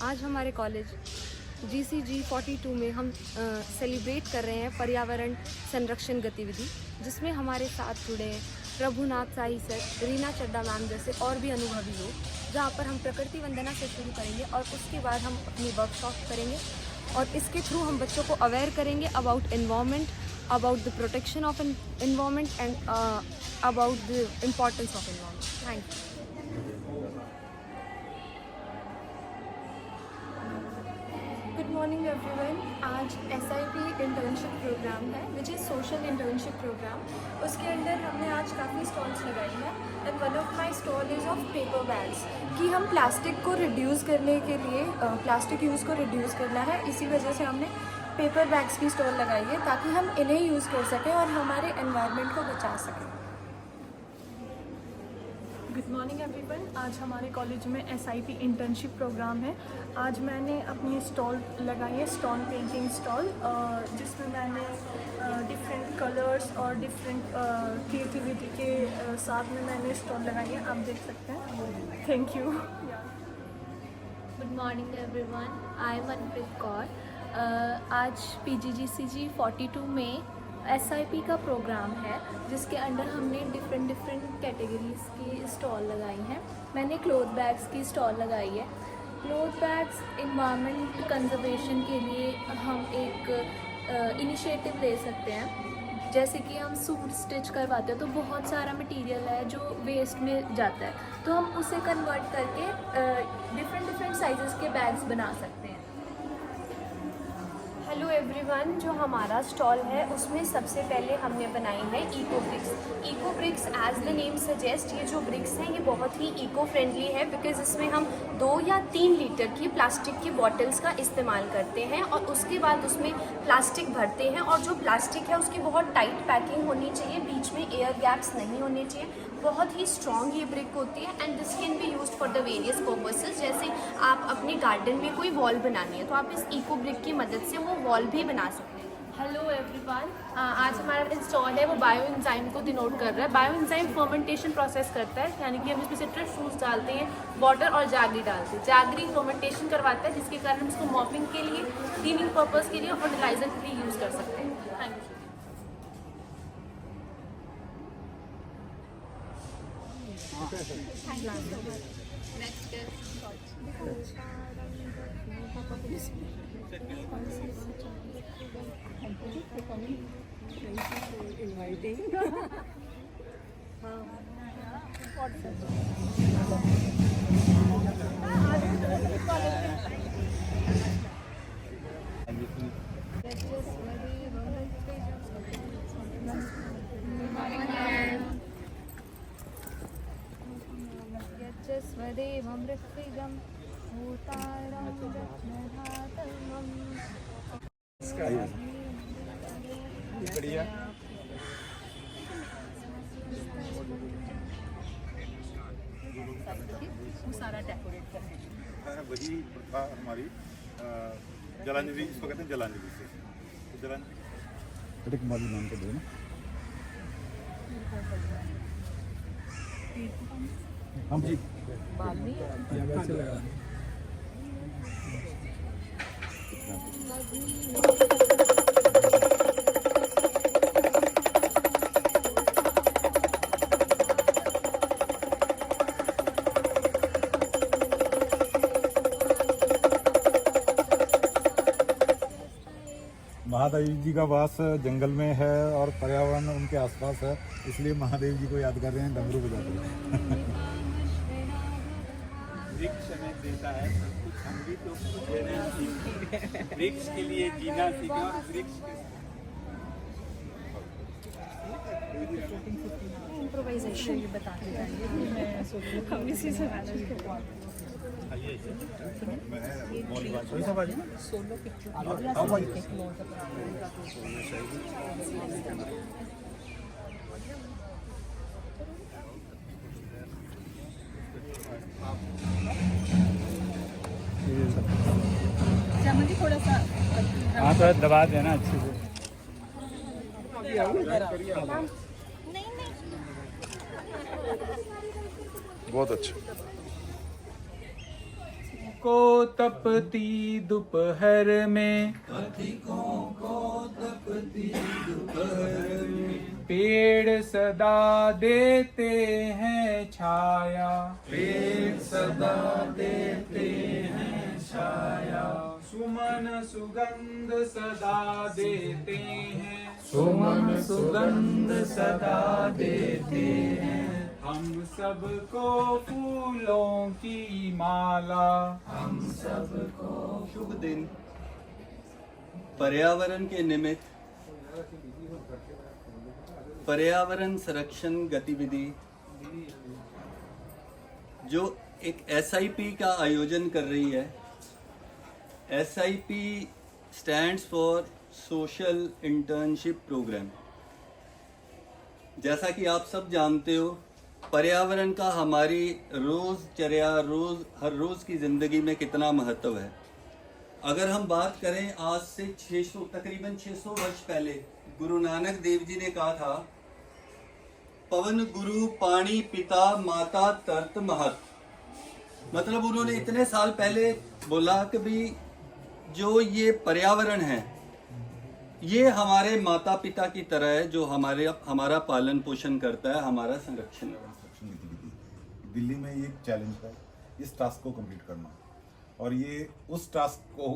आज हमारे college GCG 42 में हम सेलिब्रेट कर रहे हैं पर्यावरण संरक्षण गतिविधि, जिसमें हमारे साथ जुड़े हैं प्रभुनाथ साई सर, रीना चड्डा मैम जैसे और भी अनुभवी लोग, जहाँ पर हम प्रकृति वंदना से शुरू करेंगे और उसके बाद हम अपनी वर्कशॉप करेंगे और इसके थ्रू हम बच्चों को अवेयर करेंगे about environment, about the protection of environment and about the importance of environment. Thank you. Good morning everyone. आज SIP इंटर्नशिप प्रोग्राम है which is social internship programme. उसके अंदर हमने आज काफ़ी स्टॉल्स लगाई हैं and one of my stall is of paper bags कि हम प्लास्टिक को रिड्यूस करने के लिए प्लास्टिक यूज़ को रिड्यूस करना है, इसी वजह से हमने पेपर बैग्स की स्टॉल लगाई है ताकि हम इन्हें यूज़ कर सकें और हमारे एनवायरनमेंट को बचा सकें। Good morning everyone. आज हमारे कॉलेज में SIP इंटर्नशिप प्रोग्राम है। आज मैंने अपनी स्टॉल लगाई है, स्टोन पेंटिंग स्टॉल, जिसमें मैंने डिफरेंट कलर्स और डिफरेंट क्रिएटिविटी के साथ में मैंने स्टॉल लगाई है, आप देख सकते हैं। Thank you. Good morning everyone, I am Manpreet Kaur. आज PGGCG 42 में SIP का प्रोग्राम है, जिसके अंडर हमने डिफरेंट कैटेगरीज़ की स्टॉल लगाई हैं। मैंने क्लॉथ बैग्स की स्टॉल लगाई है। क्लॉथ बैग्स इन्वायरमेंट कंजर्वेशन के लिए हम एक इनिशिएटिव ले सकते हैं। जैसे कि हम सूट स्टिच करवाते हैं तो बहुत सारा मटेरियल है जो वेस्ट में जाता है, तो हम उसे कन्वर्ट करके डिफरेंट साइजेस के बैग्स बना सकते हैं। हेलो एवरीवन, जो हमारा स्टॉल है उसमें सबसे पहले हमने बनाई है eco bricks. Eco bricks as the name suggest, ये जो ब्रिक्स हैं ये बहुत ही इको फ्रेंडली है बिकॉज इसमें हम 2 या 3 लीटर की प्लास्टिक की बॉटल्स का इस्तेमाल करते हैं और उसके बाद उसमें प्लास्टिक भरते हैं और जो प्लास्टिक है उसकी बहुत टाइट पैकिंग होनी चाहिए, बीच में एयर गैप्स नहीं होने चाहिए। बहुत ही स्ट्रॉन्ग ये ब्रिक होती है and this can be used for the various purposes. जैसे आप अपने गार्डन में कोई वॉल बनानी है तो आप इस इको ब्रिक की मदद से वो वॉल भी बना सकते हैं। हेलो एवरीवन, आज हमारा इंस्टॉल है वो बायो एंजाइम को डिनोट कर रहा है। बायो एंजाइम फर्मेंटेशन प्रोसेस करता है, यानी कि हम इसमें सिट्रस फ्रूट्स डालते हैं, वाटर और जागरी डालते हैं। जागरी फर्मेंटेशन करवाता है, जिसके कारण हम इसको मॉपिंग के लिए, क्लीनिंग पर्पज़ के लिए और फर्टिलाइजर के लिए यूज़ कर सकते हैं। Thank you. स्वदेवं ऋत्विजं भूतारं जज्ञधातमं। बढ़िया। सारा डेकोरेट करना वही प्रथा हमारी जलांजलि, इसको कहते हैं जलांजलि से। जलांजलि कुमारी नाम के दो ना। हम जी महादेव जी का वास जंगल में है और पर्यावरण उनके आसपास है, इसलिए महादेव जी को याद कर रहे हैं, डमरू बजाते हैं। वृक्ष हमें देता है सब कुछ, हम भी तो कुछ देना सीखें, वृक्ष के लिए जीना सीखें और वृक्ष इम्प्रोवाइजेशन ये बताते जाएंगे। हम इसी से मैनेज करवाते हैं। सोलो पिक्चर थोड़ा सा हाँ तो दबा देना अच्छे से। बहुत अच्छा। को तपती दोपहर में, पेड़ सदा देते हैं छाया, पेड़ सदा देते हैं छाया, सुमन सुगंध सदा देते हैं, सुमन सुगंध सदा देते हैं, हम सबको फूलों की माला, हम सबको। शुभ दिन। पर्यावरण के निमित्त पर्यावरण संरक्षण गतिविधि जो एक SIP का आयोजन कर रही है। SIP stands for social internship programme. जैसा कि आप सब जानते हो, पर्यावरण का हमारी रोज़चर्या हर रोज़ की ज़िंदगी में कितना महत्व है। अगर हम बात करें, आज से तकरीबन 600 वर्ष पहले गुरु नानक देव जी ने कहा था, पवन गुरु पानी पिता माता तरत महत। मतलब उन्होंने इतने साल पहले बोला कि भी जो ये पर्यावरण है ये हमारे माता पिता की तरह है, जो हमारा पालन पोषण करता है, हमारा संरक्षण दिल्ली में ये चैलेंज है इस टास्क को कंप्लीट करना, और ये उस टास्क को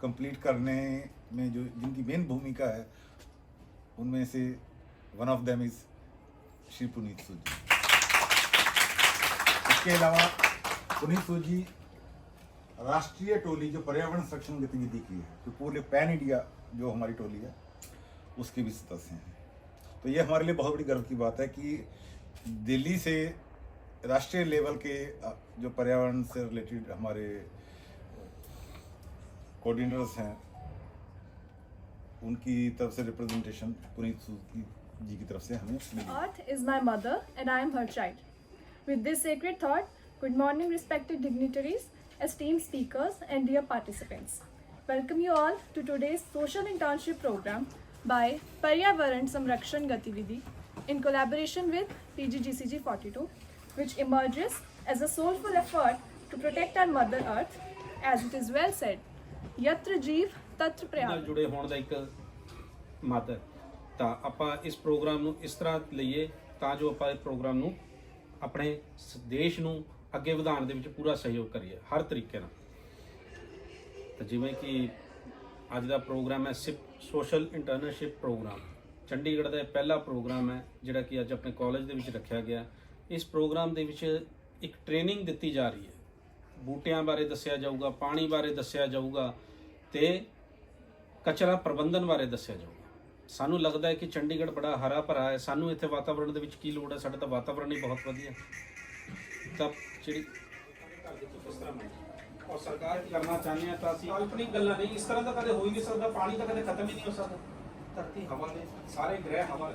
कंप्लीट करने में जो जिनकी मेन भूमिका है उनमें से one of them is Shri Puneet Sood ji. इसके अलावा पुनीत सूद जी राष्ट्रीय टोली जो पर्यावरण संरक्षण गतिविधि की है, जो पूरे पैन इंडिया जो हमारी टोली है उसके भी सदस्य हैं। तो ये हमारे लिए बहुत बड़ी गर्व की बात है कि दिल्ली से राष्ट्रीय लेवल के जो पर्यावरण से रिलेटेड हमारे कोऑर्डिनेटर्स हैं उनकी तरफ से रिप्रेजेंटेशन पुनीत सूद जी की तरफ से हमें मिली। Earth is my mother and I am her child. With this sacred thought, good morning respected dignitaries, esteemed speakers and dear participants. Welcome you all to today's social internship program by Paryavaran Samrakshan Gatividhi in collaboration with PGGCG 42, which emerges as a soulful effort to protect our Mother Earth, as it is well said, Yatra Jeev Tatra ਨਾਲ Prayag. ਜੁੜੇ ਹੋਣ ਦਾ ਇੱਕ ਮਤ ਤਾਂ ਆਪਾਂ ਇਸ programme ਨੂੰ ਇਸ ਤਰ੍ਹਾਂ ਲਈਏ ਤਾਂ ਜੋ ਆਪਾਂ ਇਸ ਪ੍ਰੋਗਰਾਮ ਨੂੰ ਆਪਣੇ ਦੇਸ਼ ਨੂੰ ਅੱਗੇ ਵਧਾਉਣ ਦੇ ਵਿੱਚ ਪੂਰਾ ਸਹਿਯੋਗ ਕਰੀਏ ਹਰ ਤਰੀਕੇ ਨਾਲ। ਤਾਂ ਜਿਵੇਂ ਕਿ ਅੱਜ ਦਾ ਪ੍ਰੋਗਰਾਮ ਹੈ ਸੋਸ਼ਲ ਇੰਟਰਨਸ਼ਿਪ ਪ੍ਰੋਗਰਾਮ, ਚੰਡੀਗੜ੍ਹ ਦਾ ਪਹਿਲਾ ਪ੍ਰੋਗਰਾਮ ਹੈ ਜਿਹੜਾ ਕਿ ਅੱਜ ਆਪਣੇ ਕਾਲਜ ਦੇ ਵਿੱਚ ਰੱਖਿਆ ਗਿਆ। ਇਸ ਪ੍ਰੋਗਰਾਮ ਦੇ ਵਿੱਚ ਇੱਕ ਟ੍ਰੇਨਿੰਗ ਦਿੱਤੀ ਜਾ ਰਹੀ ਹੈ, ਬੂਟਿਆਂ ਬਾਰੇ ਦੱਸਿਆ ਜਾਊਗਾ, ਪਾਣੀ ਬਾਰੇ ਦੱਸਿਆ ਜਾਊਗਾ ਤੇ ਕਚਰਾ ਪ੍ਰਬੰਧਨ ਬਾਰੇ ਦੱਸਿਆ ਜਾਊਗਾ। ਸਾਨੂੰ ਲੱਗਦਾ ਹੈ ਕਿ ਚੰਡੀਗੜ੍ਹ ਬੜਾ ਹਰਾ ਭਰਾ ਹੈ, ਸਾਨੂੰ ਇੱਥੇ ਵਾਤਾਵਰਣ ਦੇ ਵਿੱਚ ਕੀ ਲੋੜ ਹੈ, ਸਾਡਾ ਤਾਂ ਵਾਤਾਵਰਣ ਹੀ ਬਹੁਤ ਵਧੀਆ। ਤਾਂ ਜਿਹੜੀ ਔਰ ਸਰਕਾਰ ਕੀ ਕਰਨਾ ਚਾਹੁੰਦੇ ਆ ਤਾਂ ਅਸੀਂ ਕਾਲਪਨਿਕ ਗੱਲਾਂ ਨਹੀਂ, ਇਸ ਤਰ੍ਹਾਂ ਤਾਂ ਕਦੇ ਹੋ ਹੀ ਨਹੀਂ ਸਕਦਾ, ਪਾਣੀ ਤਾਂ ਕਦੇ ਖਤਮ ਹੀ ਨਹੀਂ ਹੋ ਸਕਦਾ। ਧਰਤੀ ਹਵਾ ਦੇ ਸਾਰੇ ਗ੍ਰਹਿ ਹਵਾ,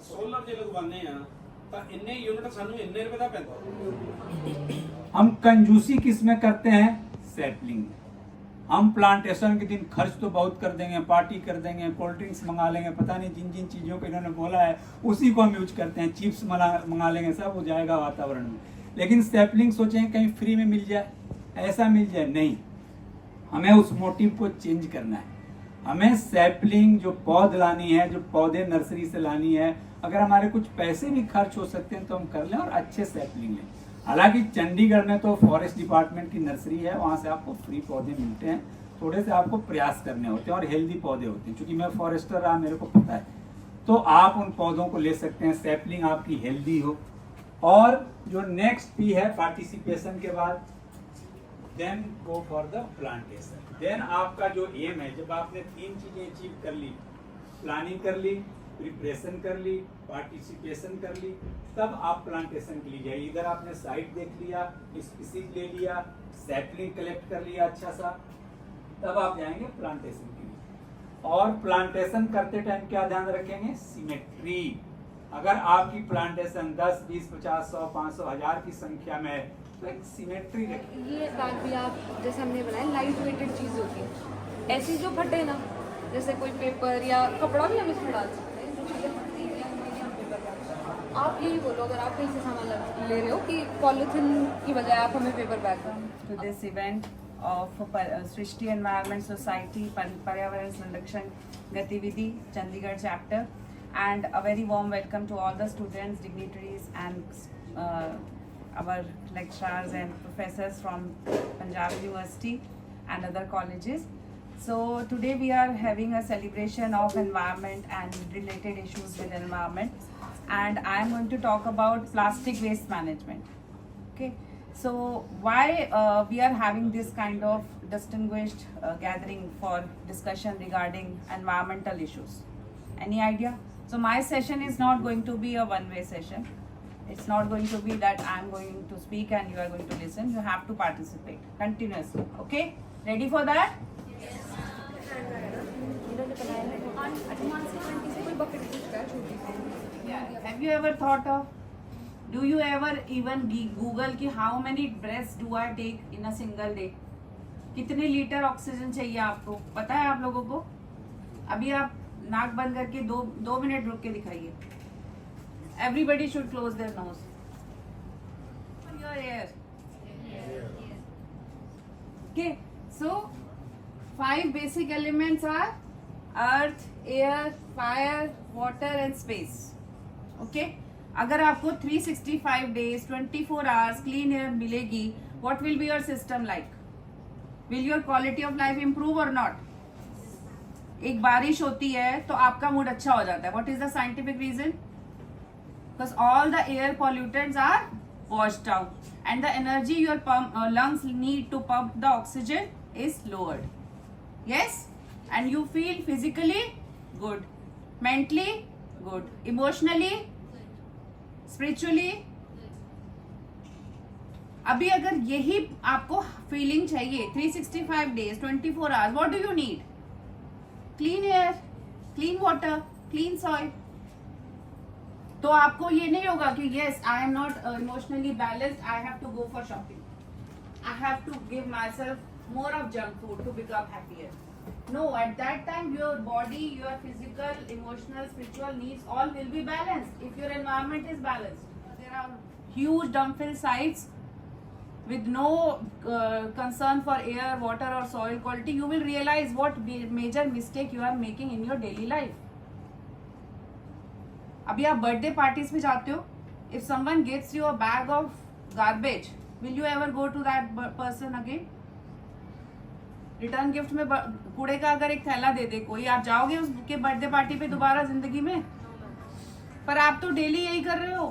ਸੋਲਰ ਜੇ ਲਗਵਾਉਂਦੇ ਆ ਤਾਂ ਇੰਨੇ यूनिट ਸਾਨੂੰ ਇੰਨੇ ਰੁਪਏ ਦਾ ਪੈਂਦਾ। हम कंजूसी किस में करते हैं? सैपलिंग। हम प्लांटेशन के दिन खर्च तो बहुत कर देंगे, पार्टी कर देंगे, कोल्ड ड्रिंक्स मंगा लेंगे, पता नहीं जिन जिन चीज़ों को इन्होंने बोला है उसी को हम यूज करते हैं, चिप्स मंगा लेंगे, सब हो जाएगा वातावरण में। लेकिन सैपलिंग सोचें कहीं फ्री में मिल जाए, ऐसा मिल जाए, नहीं, हमें उस मोटिव को चेंज करना है। हमें सैपलिंग जो पौध लानी है, जो पौधे नर्सरी से लानी है, अगर हमारे कुछ पैसे भी खर्च हो सकते हैं तो हम कर लें और अच्छे सैपलिंग लें। हालांकि चंडीगढ़ में तो फॉरेस्ट डिपार्टमेंट की नर्सरी है, वहाँ से आपको फ्री पौधे मिलते हैं, थोड़े से आपको प्रयास करने होते हैं और हेल्दी पौधे होते हैं। क्योंकि मैं फॉरेस्टर रहा, मेरे को पता है, तो आप उन पौधों को ले सकते हैं, सैपलिंग आपकी हेल्दी हो। और जो नेक्स्ट पी है पार्टिसिपेशन के बाद, then go for the plantation. Then आपका जो एम है, जब आपने 3 चीजें अचीव कर ली, प्लानिंग कर ली, प्रिपरेशन कर ली, पार्टिसिपेशन कर ली, तब आप प्लांटेशन के लिए जाइए। इधर आपने साइट देख लिया, स्पीसीज ले लिया, सैपलिंग कलेक्ट कर लिया अच्छा सा, तब आप जाएंगे प्लांटेशन के लिए। और प्लांटेशन करते टाइम क्या ध्यान रखेंगे? सिमेट्री। अगर आपकी प्लांटेशन 10, 20, 50, 100, 500, 1000 की संख्या में है तो एक सिमेट्री रखें। ये बैग भी आप जैसे हमने बनाए लाइट वेटेड चीज़ होती है, ऐसी जो फटे ना, जैसे कोई पेपर या कपड़ा भी हम इसमें डाल सकते हैं, जो चीज़ें फटती हैं उनके लिए हम पेपर डाल सकते हैं। आप यही बोलो अगर आप कहीं से सामान ले रहे हो कि पॉलीथीन की बजाय आप हमें पेपर बैग दो। To this event of Srishti Environment Society पर्यावरण संरक्षण गतिविधि Chandigarh chapter, and a very warm welcome to all the students, dignitaries and our lecturers and professors from Punjab University and other colleges. So today we are having a celebration of environment and related issues with environment, and I am going to talk about plastic waste management. Okay, so why we are having this kind of distinguished gathering for discussion regarding environmental issues? Any idea? So my session is not going to be a one-way session. It's not going to be that I'm going to speak and you are going to listen. You have to participate continuously. Okay, ready for that? Have you ever thought of, do you ever even Google कि how many breaths do I take in a single day? कितने litre oxygen चाहिए आपको पता है आप लोगों को? अभी आप नाक बंद करके दो मिनट रुक के दिखाइए. Everybody should close their nose. Your ear. Okay, so 5 basic elements are earth, air, fire, water and space. Okay, अगर आपको 365 days 24 hours clean air मिलेगी, what will be your system like? Will your quality of life improve or not? एक बारिश होती है तो आपका mood अच्छा हो जाता है. What is the scientific reason? Because all the air pollutants are washed out and the energy your lungs need to pump the oxygen is lowered. Yes, and you feel physically good, mentally good, emotionally, spiritually. अभी अगर यही आपको feeling चाहिए 365 days 24 hours, what do you need? Clean air, clean water, clean soil. तो आपको ये नहीं होगा कि yes, I am not emotionally balanced, I have to go for shopping, I have to give myself more of junk food to become happier. No, at that time your body, your physical, emotional, spiritual needs all will be balanced if your environment is balanced. There are huge dumpfill sites with no concern for air, water or soil quality. You will realize what major mistake you are making in your daily life. अभी आप birthday parties में जाते हो, if someone gets you a bag of garbage, will you ever go to that person again? Return gift में कूड़े का अगर एक थैला दे दे कोई, आप जाओगे उसके बर्थडे पार्टी पे दोबारा जिंदगी में? पर आप तो डेली यही कर रहे हो.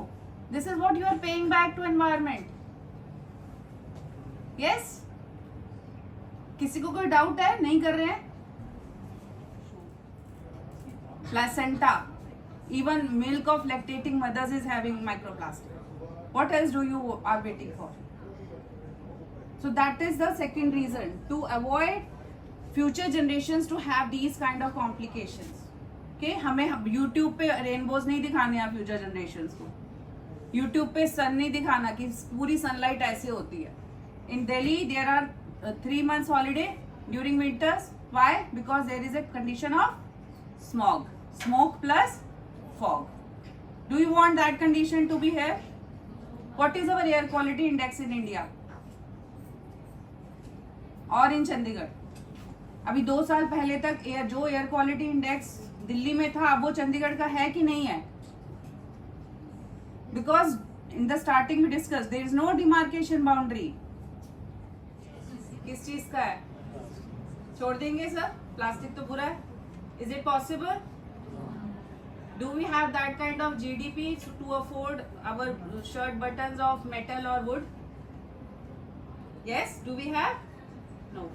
This is what you are paying back to environment. Yes, किसी को कोई डाउट है? नहीं कर रहे हैं? Placenta, even milk of lactating mothers is having microplastic. What else do you are waiting for? So that is the second reason, to avoid future generations to have these kind of complications. Okay, हमें YouTube पे rainbows नहीं दिखाने हैं future generations को. YouTube पे सन नहीं दिखाना कि पूरी सनलाइट ऐसे होती है. In Delhi there are 3 months holiday during winters. Why? Because there is a condition of smog, smoke plus fog. Do you want that condition to be here? What is our air quality index in India और in Chandigarh? अभी 2 साल पहले तक जो air quality index Delhi में था, अब वो चंडीगढ़ का है कि नहीं है? Because in the starting we discuss there is no demarcation boundary. किस चीज का है? छोड़ देंगे सर, प्लास्टिक तो बुरा है. Is it possible? Do we have that kind of GDP to afford our shirt buttons of metal or wood? Yes, do we have? No.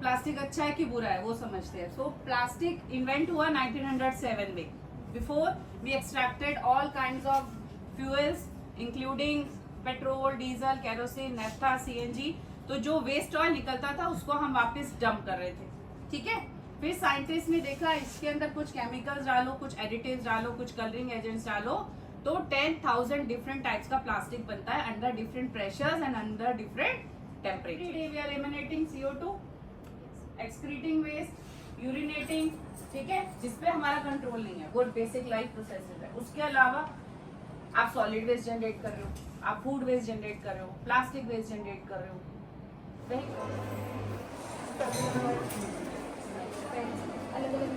Plastic अच्छा है कि बुरा है वो समझते हैं. So plastic invent हुआ 1907 में. Before we extracted all kinds of fuels including petrol, diesel, kerosene, naphtha, CNG. तो जो वेस्ट ऑयल निकलता था उसको हम वापस डंप कर रहे थे. ठीक है, फिर साइंटिस्ट ने देखा इसके अंदर कुछ केमिकल्स डालो, कुछ एडिटिव्स डालो, कुछ कलरिंग एजेंट्स डालो, तो 10,000 डिफरेंट टाइप्स का प्लास्टिक बनता है under different pressures and under different temperature. We are emanating CO2, excreting waste, urinating, ठीक है, जिसपे हमारा कंट्रोल नहीं है, वो बेसिक लाइफ प्रोसेसेस है। उसके अलावा आप सॉलिड वेस्ट जनरेट कर रहे हो, आप फूड वेस्ट जनरेट कर रहे हो, प्लास्टिक वेस्ट जनरेट कर रहे हो, अलग अलग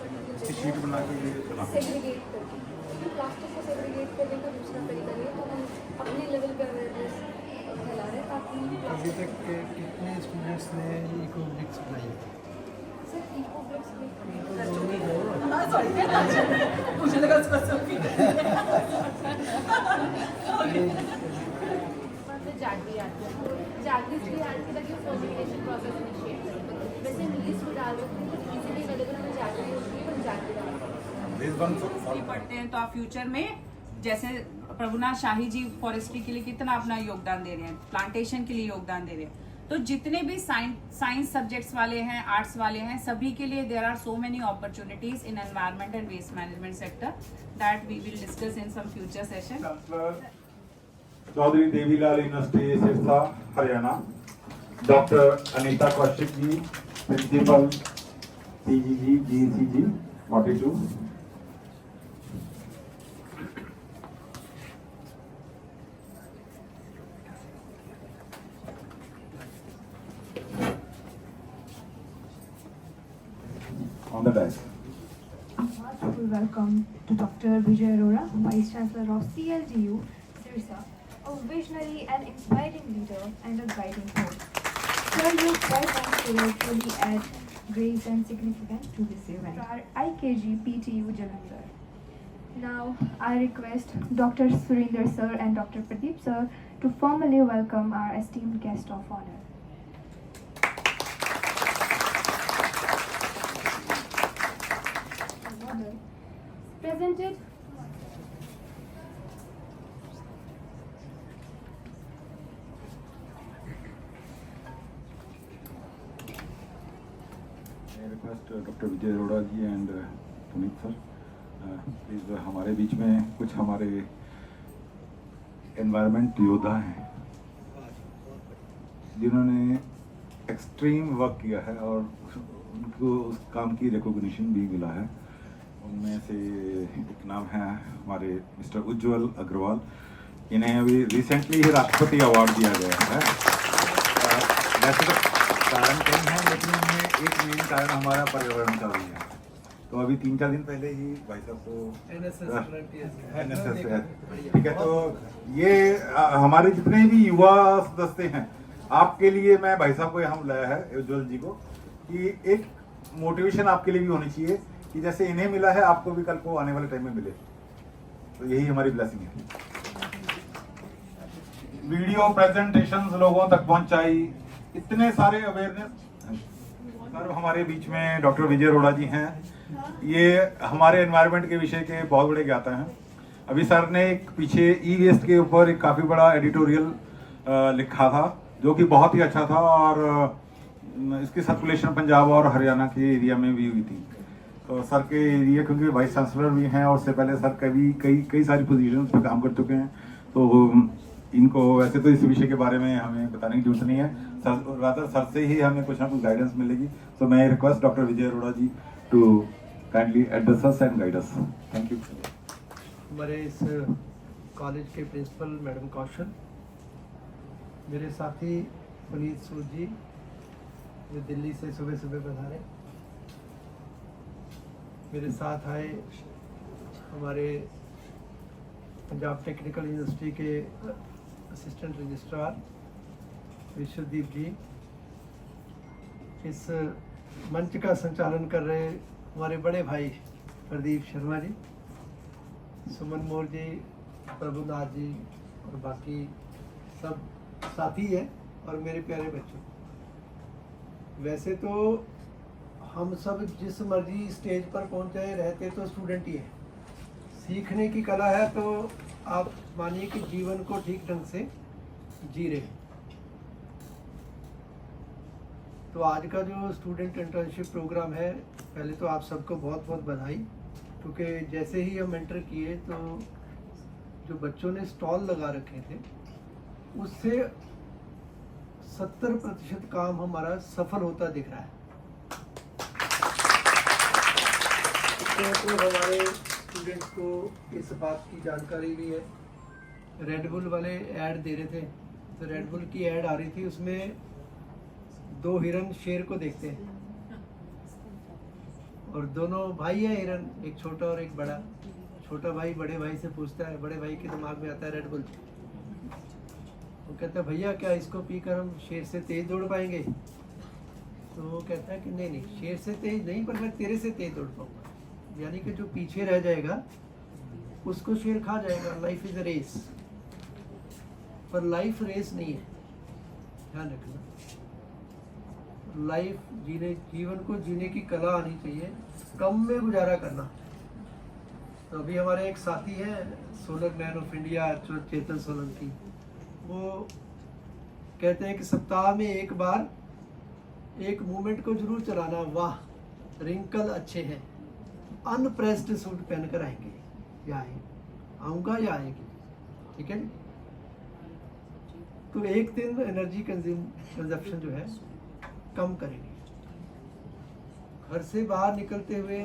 शीट बना के ये बना सेग्रीगेट करके, क्योंकि प्लास्टिक को सेग्रीगेट करने का दूसरा तरीका नहीं है, तो हम अपने लेवल पे अवेयरनेस फैला रहे हैं ताकि अभी तक कितने स्टूडेंट्स ने इको ब्रिक्स बनाई है? सर इको ब्रिक्स मुझे लगा उसका सब जागरी आती है, जागरी इसलिए आती है ताकि फर्मेंटेशन प्रोसेस इनिशिएट करें। वैसे हम ईस्ट में डाल देते हैं, इजीली अवेलेबल हमें जागरी होती है, हम जागरी डालते हैं। पढ़ते हैं तो आप फ्यूचर में जैसे प्रभुनाथ शाही जी फॉरेस्ट्री के लिए कितना अपना योगदान दे रहे हैं, प्लांटेशन के लिए योगदान दे रहे हैं, तो जितने भी साइंस सब्जेक्ट्स वाले हैं, आर्ट्स वाले हैं, सभी के लिए there are so many opportunities in environment and waste management sector that we will discuss in some future session. Chaudhary Devilal University Sirsa Haryana, doctor Anita Kaushik ji, principal CGG GCG 42। On the desk. Welcome to Dr. Vijay Arora, Vice Chancellor of CLDU, Sirsa, a visionary and inspiring leader and a guiding force. Sir, your presence will truly add grace and significance to this event. Our IKG PTU Jalandhar. Now, I request Dr. Surinder Sir and Dr. Pradeep Sir to formally welcome our esteemed guest of honor. presented I request Dr. Vijay Arora ji and Puneet sir please हमारे बीच में कुछ हमारे environment योद्धा हैं जिन्होंने extreme work किया है और उनको उस काम की रिकॉग्निशन भी मिला है। उनमें से एक नाम है हमारे मिस्टर उज्ज्वल अग्रवाल, इन्हें अभी रिसेंटली ही राष्ट्रपति अवार्ड दिया गया है। वैसे तो कारण कई हैं लेकिन उनमें एक मेन कारण हमारा पर्यावरण का भी है। तो अभी 3-4 दिन पहले ही भाई साहब को NSS है, ठीक है। तो ये हमारे जितने भी युवा सदस्य हैं, आपके लिए मैं भाई साहब को यहाँ बुलाया है, उज्ज्वल जी को, कि एक मोटिवेशन आपके लिए भी होनी चाहिए कि जैसे इन्हें मिला है आपको भी कल को आने वाले टाइम में मिले। तो यही हमारी ब्लेसिंग है। वीडियो प्रेजेंटेशंस लोगों तक पहुंचाई, इतने सारे अवेयरनेस। सर हमारे बीच में डॉक्टर विजय अरोड़ा जी हैं, ये हमारे एनवायरनमेंट के विषय के बहुत बड़े ज्ञाता हैं। अभी सर ने एक पीछे ई वेस्ट के ऊपर एक काफ़ी बड़ा एडिटोरियल लिखा था जो कि बहुत ही अच्छा था और इसकी सर्कुलेशन पंजाब और हरियाणा के एरिया में भी हुई थी। तो सर के एरिया क्योंकि वाइस चांसलर भी हैं और उससे पहले सर कभी कई सारी पोजीशंस पे काम कर चुके हैं, तो इनको वैसे तो इस विषय के बारे में हमें बताने की जरूरत नहीं है, सर रादर सर से ही हमें कुछ ना कुछ गाइडेंस मिलेगी। सो मैं request doctor Vijay Arora ji to kindly address us and guide us. Thank you. हमारे इस कॉलेज के प्रिंसिपल मैडम कौशल, मेरे साथी पुनीत सूद जी जो दिल्ली से सुबह सुबह पधारे, मेरे साथ आए हमारे पंजाब टेक्निकल यूनिवर्सिटी के असिस्टेंट रजिस्ट्रार विश्वदीप जी, इस मंच का संचालन कर रहे हमारे बड़े भाई प्रदीप शर्मा जी, सुमन मोर जी, प्रभुनाथ जी और बाकी सब साथी हैं और मेरे प्यारे बच्चों। वैसे तो हम सब जिस मर्जी स्टेज पर पहुंचे रहते तो स्टूडेंट ही है, सीखने की कला है तो आप मानिए कि जीवन को ठीक ढंग से जी रहे। तो आज का जो स्टूडेंट इंटर्नशिप प्रोग्राम है, पहले तो आप सबको बहुत बहुत बधाई, क्योंकि जैसे ही हम एंटर किए तो जो बच्चों ने स्टॉल लगा रखे थे उससे 70% काम हमारा सफल होता दिख रहा है। तो हमारे स्टूडेंट्स को इस बात की जानकारी भी है, रेड बुल वाले ऐड दे रहे थे, तो रेड बुल की ऐड आ रही थी, उसमें 2 हिरन शेर को देखते हैं और दोनों भाई है हिरन, एक छोटा और एक बड़ा। छोटा भाई बड़े भाई से पूछता है, बड़े भाई के दिमाग में आता है रेड बुल, वो कहता है भैया क्या इसको पीकर हम शेर से तेज दौड़ पाएंगे? तो वो कहता है कि नहीं नहीं, शेर से तेज नहीं, पर मैं तेरे से तेज दौड़ पाऊंगा। यानी कि जो पीछे रह जाएगा उसको शेर खा जाएगा। लाइफ इज अ रेस, पर लाइफ रेस नहीं है, ध्यान रखना। लाइफ जीवन को जीने की कला आनी चाहिए, कम में गुजारा करना। तो अभी हमारे एक साथी है सोलर मैन ऑफ इंडिया चेतन सोलंकी, वो कहते हैं कि सप्ताह में एक बार एक मूवमेंट को जरूर चलाना। वाह रिंकल अच्छे हैं, अनप्रेस्ड सूट पहनकर आएंगे या आऊँगा या आएगी, ठीक है। तो एक दिन एनर्जी कंजप्शन जो है कम करेंगे। घर से बाहर निकलते हुए,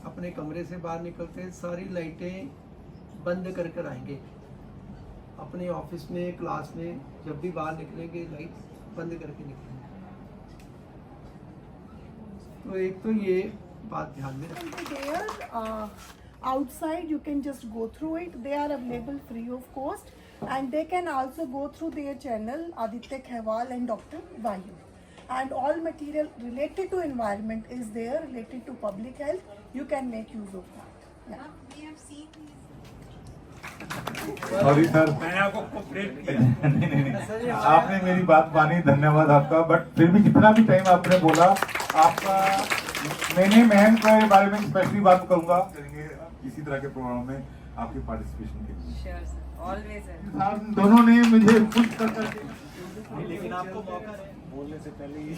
अपने कमरे से बाहर निकलते हुए सारी लाइटें बंद कर कर आएंगे। अपने ऑफिस में, क्लास में जब भी बाहर निकलेंगे लाइट बंद करके निकलेंगे। तो एक तो ये बात ध्यान में रखें। Outside you can just go through it. They are available free of cost, and they can also go through their channel Aditya Khewal and Dr. Vayu. And all material related to environment is there, related to public health. You can make use of that. Yeah. We have seen these. Sorry sir, मैंने आपको cooperate किया। नहीं, आपने मेरी बात मानी, धन्यवाद आपका। बट फिर भी जितना भी टाइम आपने बोला, आपका मैंने महन के बारे में स्पेशली बात करूंगा करेंगे इसी तरह के प्रोग्राम में आपके पार्टिसिपेशन के लिए। Sure sir, always sir. दोनों ने मुझे खुश कर करके, लेकिन आपको मौका बोलने से पहले ही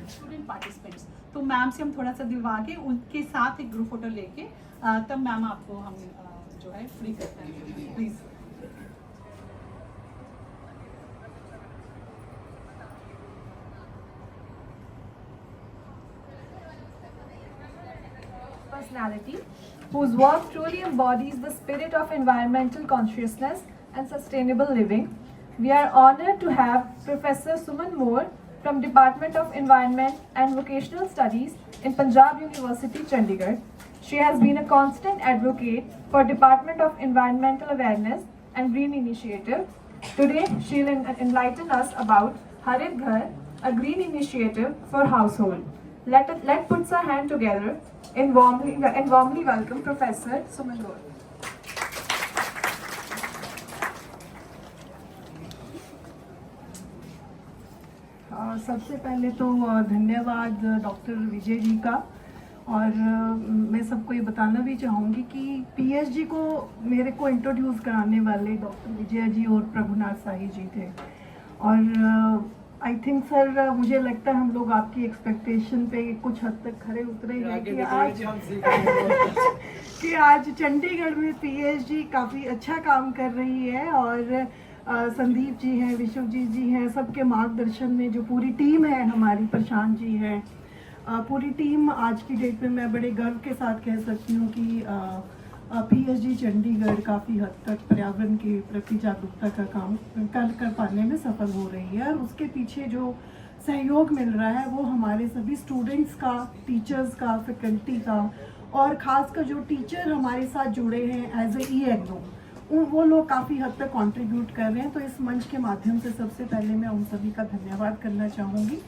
स्टूडेंट पार्टिसिपेंट्स, तो मैम से हम थोड़ा सा दिलवा के उनके साथ एक ग्रुप फोटो लेके तब मैम आपको हम जो है फ्री करते हैं, please. Personality whose work truly embodies the spirit of environmental consciousness and sustainable living. We are honored to have Professor Suman Moore from Department of Environment and Vocational Studies in Punjab University, Chandigarh. She has been a constant advocate for Department of Environmental Awareness and Green Initiative. Today, she will enlighten us about Harit Ghar, a green initiative for household. Let's put our hand together and warmly welcome Professor Suman Moore. सबसे पहले तो धन्यवाद doctor Vijay ji का, और मैं सबको ये बताना भी चाहूँगी कि पीएचडी को मेरे को इंट्रोड्यूस कराने वाले डॉक्टर विजय जी और प्रभुनाथ शाही जी थे। और आई थिंक सर, मुझे लगता है हम लोग आपकी एक्सपेक्टेशन पे कुछ हद तक खरे उतरे हैं कि आज चंडीगढ़ में पीएचडी काफ़ी अच्छा काम कर रही है। और संदीप जी हैं, विश्वजीत जी हैं, सबके मार्गदर्शन में जो पूरी टीम है हमारी, प्रशांत जी हैं, पूरी टीम, आज की डेट में मैं बड़े गर्व के साथ कह सकती हूँ कि पीएचडी चंडीगढ़ काफ़ी हद तक पर्यावरण के प्रति जागरूकता का काम कर पाने में सफल हो रही है। और उसके पीछे जो सहयोग मिल रहा है वो हमारे सभी स्टूडेंट्स का, टीचर्स का, फैकल्टी का, और ख़ासकर जो टीचर हमारे साथ जुड़े हैं एज ए एग्नो, वो लोग काफ़ी हद तक कंट्रीब्यूट कर रहे हैं। तो इस मंच के माध्यम से सबसे पहले मैं उन सभी का धन्यवाद करना चाहूँगी।